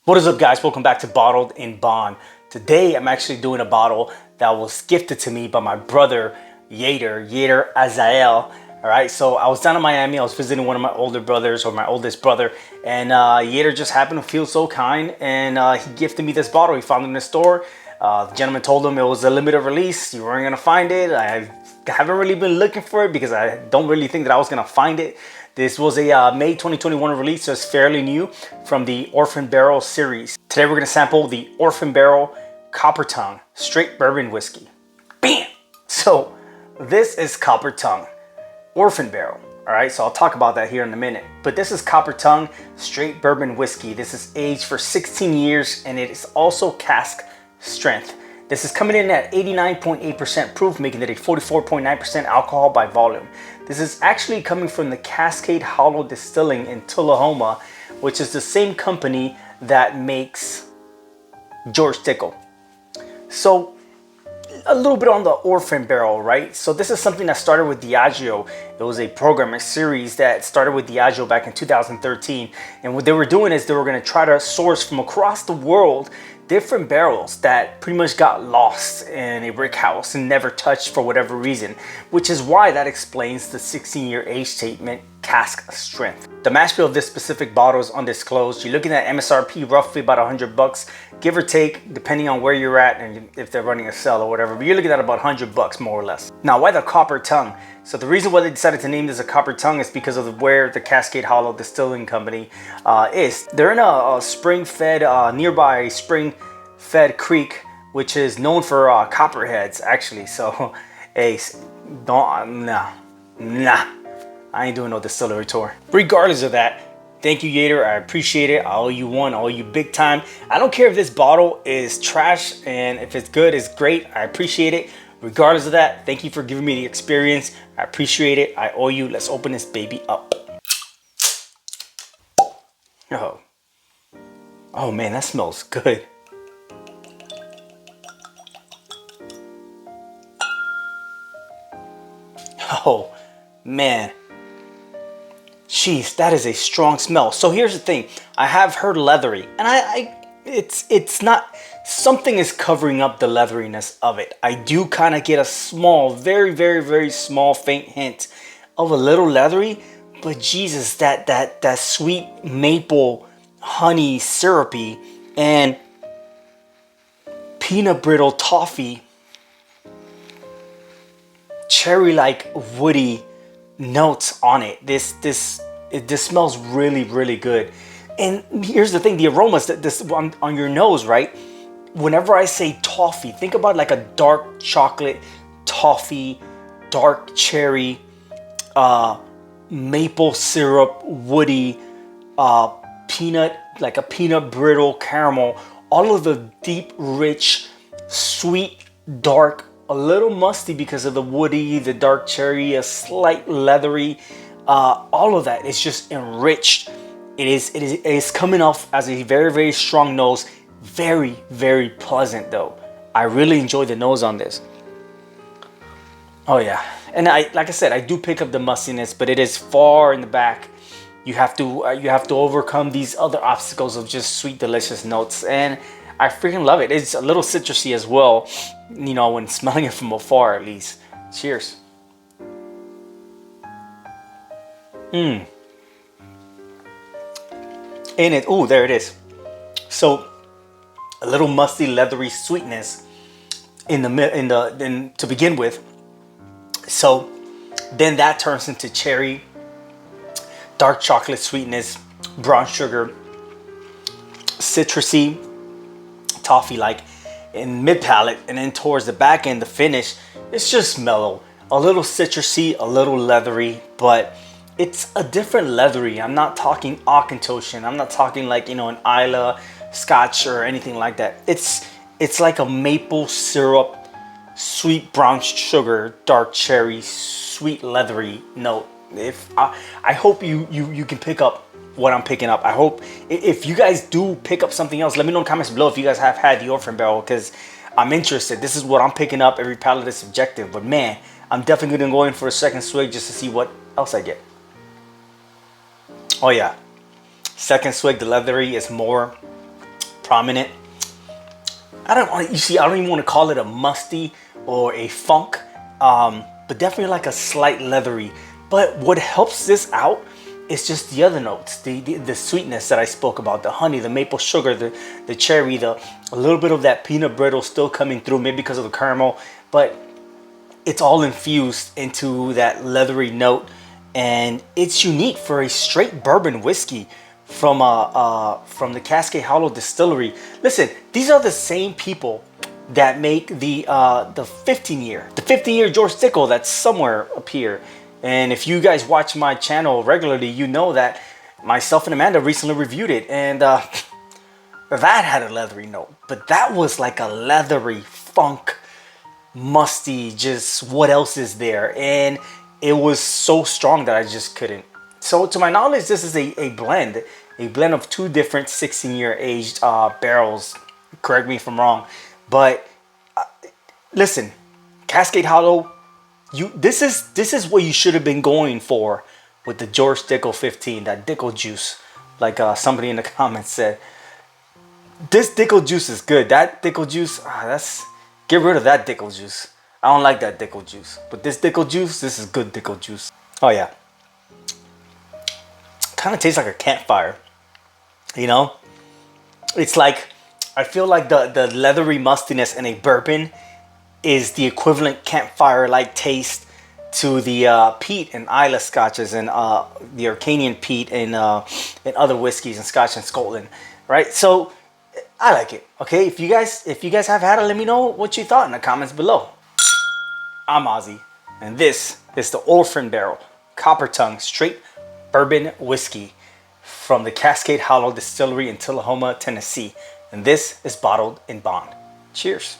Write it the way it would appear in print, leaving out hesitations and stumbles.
What is up, guys? Welcome back to Bottled in Bond. Today I'm actually doing a bottle that was gifted to me by my brother Yader Azael. All right, so I was down in Miami. I was visiting one of my older brothers, or my oldest brother, and Yader just happened to feel so kind, and he gifted me this bottle. He found it in the store. The gentleman told him it was a limited release. You weren't gonna find it. I haven't really been looking for it because I don't really think that I was gonna find it. This was a May 2021 release, so it's fairly new, from the Orphan Barrel series. Today we're gonna sample the Orphan Barrel Copper Tongue Straight Bourbon Whiskey. Bam! So this is Copper Tongue Orphan Barrel. All right, so I'll talk about that here in a minute. But this is Copper Tongue Straight Bourbon Whiskey. This is aged for 16 years and it is also cask strength. This is coming in at 89.8% proof, making it a 44.9% alcohol by volume. This is actually coming from the Cascade Hollow Distilling in Tullahoma, which is the same company that makes George Dickel. So a little bit on the Orphan Barrel, right? So this is something that started with Diageo. It was a program, a series that started with Diageo back in 2013. And what they were doing is they were going to try to source from across the world different barrels that pretty much got lost in a brick house and never touched for whatever reason, which is why that explains the 16-year age statement, cask strength. The mash bill of this specific bottle is undisclosed. You're looking at MSRP roughly about $100, give or take, depending on where you're at and if they're running a sale or whatever, but you're looking at about $100 more or less. Now, why the Copper Tongue? So the reason why they decided to name this a Copper Tongue is because of where the Cascade Hollow Distilling Company is. They're in a spring-fed, nearby spring-fed creek, which is known for copperheads, actually. So, hey, nah. I ain't doing no distillery tour. Regardless of that, thank you, Yader. I appreciate it. I owe you one. I owe you big time. I don't care if this bottle is trash, and if it's good, it's great. I appreciate it. Regardless of that, thank you for giving me the experience. I appreciate it. I owe you. Let's open this baby up. Oh man, that smells good. Oh man. Jeez, that is a strong smell. So here's the thing. I have heard leathery, and it's not, something is covering up the leatheriness of it. I do kind of get a small, very small faint hint of a little leathery, but Jesus, that sweet maple honey syrupy and peanut brittle toffee, cherry-like woody notes on it. This smells really good. And here's the thing, the aromas that this on your nose, right? Whenever I say toffee, think about like a dark chocolate toffee, dark cherry, maple syrup, woody, peanut, like a peanut brittle caramel, all of the deep, rich, sweet, dark, a little musty because of the woody, the dark cherry, a slight leathery, all of that is just enriched. It is coming off as a very strong nose. Very pleasant though. I really enjoy the nose on this. Oh yeah, and like I said, I do pick up the mustiness, but it is far in the back. You have to overcome these other obstacles of just sweet, delicious notes, and I freaking love it. It's a little citrusy as well, you know, when smelling it from afar at least. Cheers. In it, ooh, there it is. So a little musty, leathery sweetness to begin with. So then that turns into cherry, dark chocolate sweetness, brown sugar, citrusy, toffee-like in mid palate, and then towards the back end, the finish, it's just mellow, a little citrusy, a little leathery, but it's a different leathery. I'm not talking Auchentoshan. I'm not talking like, you know, an Islay Scotch or anything like that. It's like a maple syrup, sweet brown sugar, dark cherry, sweet leathery note. I hope you can pick up what I'm picking up. I hope if you guys do pick up something else, let me know in the comments below if you guys have had the Orphan Barrel, because I'm interested. This is what I'm picking up. Every palate is subjective, but man, I'm definitely gonna go in for a second swig just to see what else I get. Oh yeah, second swig, the leathery is more prominent. I don't want, you see, I don't even want to call it a musty or a funk, but definitely like a slight leathery. But what helps this out is just the other notes, the sweetness that I spoke about, the honey, the maple sugar, the cherry, a little bit of that peanut brittle still coming through, maybe because of the caramel, but it's all infused into that leathery note, and it's unique for a straight bourbon whiskey from the Cascade Hollow Distillery. Listen, these are the same people that make the 15-year George Dickel that's somewhere up here. And if you guys watch my channel regularly, you know that myself and Amanda recently reviewed it, and that had a leathery note, but that was like a leathery funk, musty, just what else is there, and it was so strong that I just couldn't. So to my knowledge, this is a blend of two different 16-year aged barrels. Correct me if I'm wrong, but listen, Cascade Hollow, this is what you should have been going for with the George Dickel 15, that Dickel juice, like somebody in the comments said. This Dickel juice is good. That Dickel juice, get rid of that Dickel juice. I don't like that Dickel juice, but this Dickel juice, this is good Dickel juice. Oh yeah, kind of tastes like a campfire, you know. It's like, I feel like the leathery mustiness in a bourbon is the equivalent campfire like taste to the peat and Islay scotches and the Arcanian peat and other whiskeys and Scotch and Scotland, right? So I like it. Okay, if you guys have had it, let me know what you thought in the comments below. I'm Ozzy, and this is the Orphan Barrel Copper Tongue Straight Bourbon Whiskey from the Cascade Hollow Distillery in Tullahoma, Tennessee, and this is bottled in bond. Cheers.